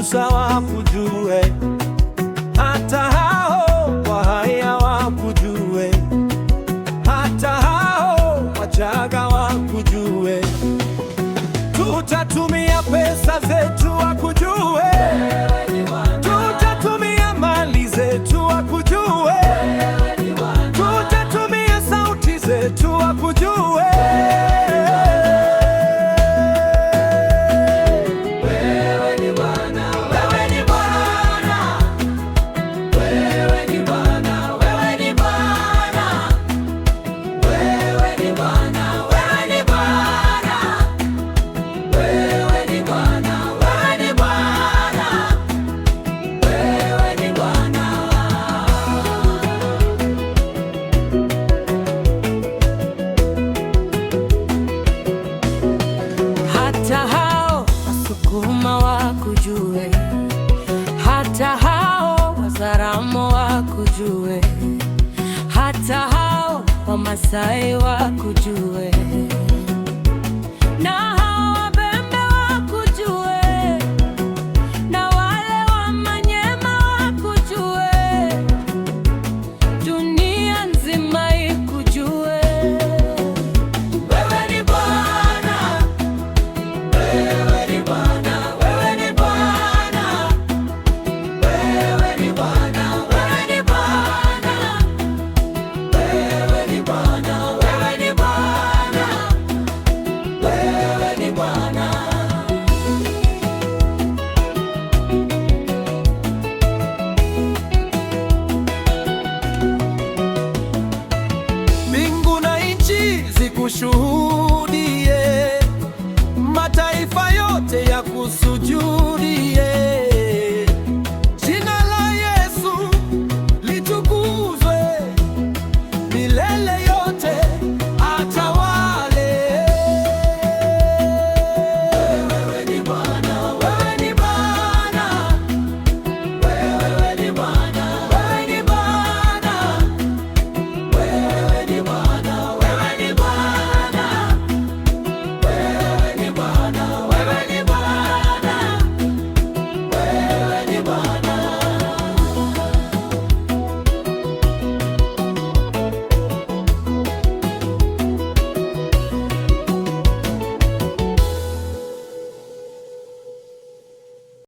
ukigusa wakujue, hata hao wahaya wakujue, hata hao Wachaga wakujue. Tutatumia pesa zetu wakujue, tutatumia mali zetu wakujue, tutatumia sauti zetu wakujue. Wakujue, hata hao Wazaramo wakujue, hata hao Wamasai wakujue, na hao Wabembe wakujue, na wale Wamanyema wakujue, dunia nzima ikujue. Wewe ni Bwana, wewe ni Bwana. Mbingu na nchi zikushuhudie, mataifa yote yakusujudie.